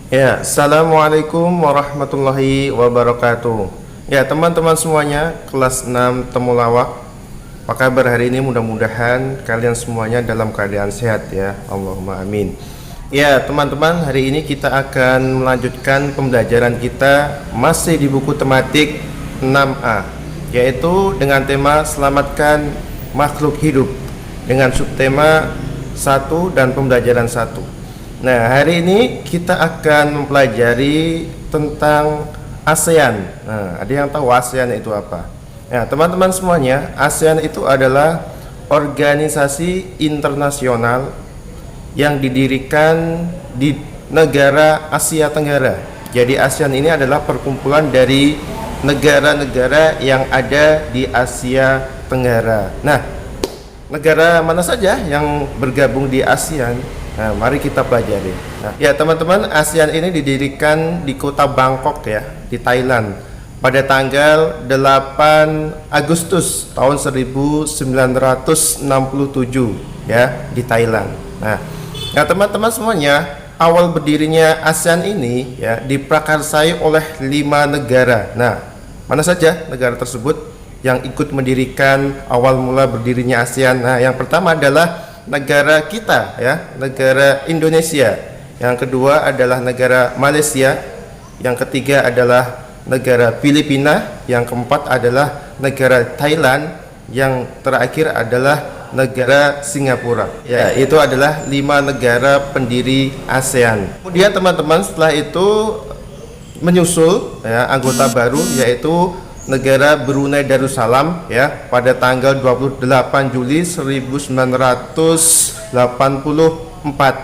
Ya, Assalamualaikum warahmatullahi wabarakatuh. Ya, teman-teman semuanya, kelas 6 temulawak. Apa kabar hari ini? Mudah-mudahan kalian semuanya dalam keadaan sehat ya. Allahumma amin. Ya, teman-teman, hari ini kita akan melanjutkan pembelajaran kita masih di buku tematik 6A, yaitu dengan tema selamatkan makhluk hidup dengan subtema 1 dan pembelajaran 1. Nah, hari ini kita akan mempelajari tentang ASEAN. Nah, ada yang tahu ASEAN itu apa? Ya, teman-teman semuanya, ASEAN itu adalah organisasi internasional yang didirikan di negara Asia Tenggara. Jadi ASEAN ini adalah perkumpulan dari negara-negara yang ada di Asia Tenggara. Nah, negara mana saja yang bergabung di ASEAN? Nah, mari kita pelajari. Nah, ya teman-teman, ASEAN ini didirikan di kota Bangkok ya, di Thailand pada tanggal 8 Agustus tahun 1967 ya, di Thailand. Nah, teman-teman semuanya, awal berdirinya ASEAN ini ya diprakarsai oleh 5 negara. Nah, mana saja negara tersebut yang ikut mendirikan awal mula berdirinya ASEAN? Nah, yang pertama adalah negara kita ya, negara Indonesia. Yang kedua adalah negara Malaysia. Yang ketiga adalah negara Filipina. Yang keempat adalah negara Thailand. Yang terakhir adalah negara Singapura. Ya, itu adalah 5 negara pendiri ASEAN. Kemudian teman-teman, setelah itu menyusul ya anggota baru, yaitu negara Brunei Darussalam ya pada tanggal 28 Juli 1984.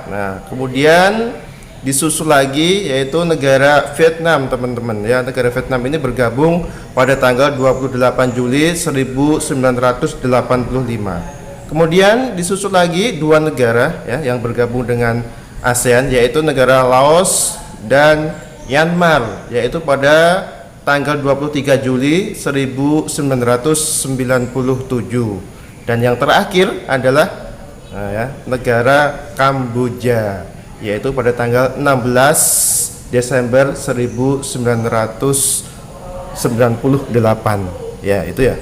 Nah, kemudian disusul lagi yaitu negara Vietnam, teman-teman ya. Negara Vietnam ini bergabung pada tanggal 28 Juli 1985. Kemudian disusul lagi 2 negara ya yang bergabung dengan ASEAN, yaitu negara Laos dan Myanmar, yaitu pada tanggal 23 Juli 1997. Dan yang terakhir adalah negara Kamboja, yaitu pada tanggal 16 Desember 1998. Ya, itu ya.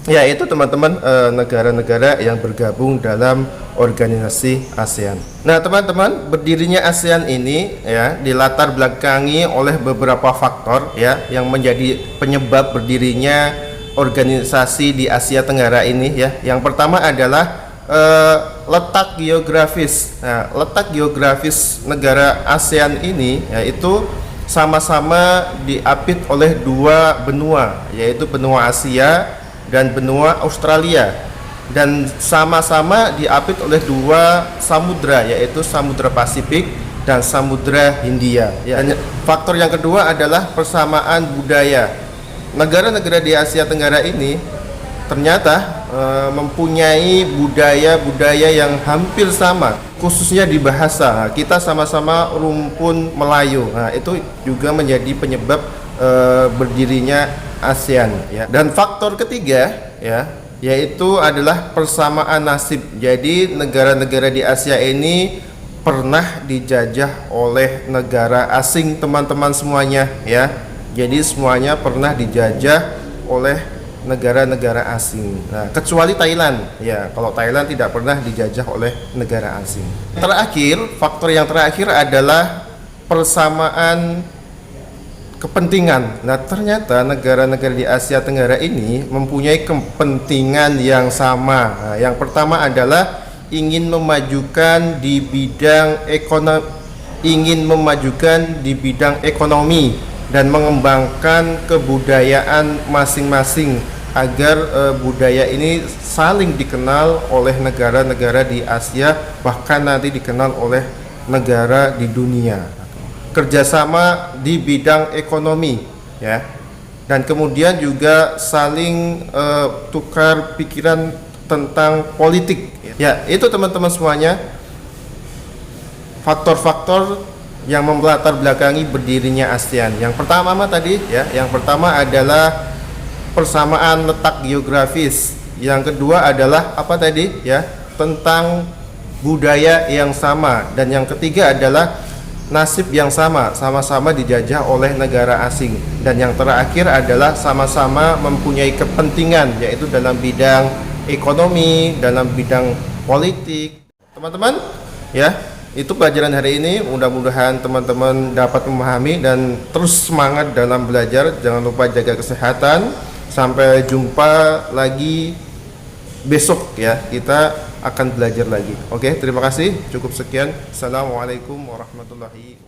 Ya, itu teman-teman negara-negara yang bergabung dalam organisasi ASEAN. Nah, teman-teman, berdirinya ASEAN ini ya dilatar belakangi oleh beberapa faktor ya yang menjadi penyebab berdirinya organisasi di Asia Tenggara ini ya. Yang pertama adalah letak geografis. Nah, letak geografis negara ASEAN ini yaitu sama-sama diapit oleh 2 benua, yaitu benua Asia dan benua Australia, dan sama-sama diapit oleh 2 samudra, yaitu Samudra Pasifik dan Samudra Hindia ya. Faktor yang kedua adalah persamaan budaya. Negara-negara di Asia Tenggara ini ternyata mempunyai budaya-budaya yang hampir sama, khususnya di bahasa. Kita sama-sama rumpun Melayu. Nah, itu juga menjadi penyebab berdirinya ASEAN ya. Dan faktor ketiga ya yaitu adalah persamaan nasib. Jadi negara-negara di Asia ini pernah dijajah oleh negara asing, teman-teman semuanya ya. Jadi semuanya pernah dijajah oleh negara-negara asing. Nah, kecuali Thailand ya. Kalau Thailand tidak pernah dijajah oleh negara asing. Terakhir, faktor yang terakhir adalah persamaan kepentingan. Nah, ternyata negara-negara di Asia Tenggara ini mempunyai kepentingan yang sama. Nah, yang pertama adalah ingin memajukan di bidang ekonomi dan mengembangkan kebudayaan masing-masing agar budaya ini saling dikenal oleh negara-negara di Asia, bahkan nanti dikenal oleh negara di dunia. Kerjasama di bidang ekonomi ya, dan kemudian juga saling tukar pikiran tentang politik ya. Itu teman-teman semuanya faktor-faktor yang melatar belakangi berdirinya ASEAN. Yang pertama tadi ya, yang pertama adalah persamaan letak geografis. Yang kedua adalah apa tadi ya, tentang budaya yang sama. Dan yang ketiga adalah nasib yang sama-sama dijajah oleh negara asing. Dan yang terakhir adalah sama-sama mempunyai kepentingan, yaitu dalam bidang ekonomi, dalam bidang politik. Teman-teman, ya, itu pelajaran hari ini. Mudah-mudahan teman-teman dapat memahami dan terus semangat dalam belajar. Jangan lupa jaga kesehatan. Sampai jumpa lagi besok ya, kita akan belajar lagi. Oke, terima kasih. Cukup sekian. Assalamualaikum warahmatullahi wabarakatuh.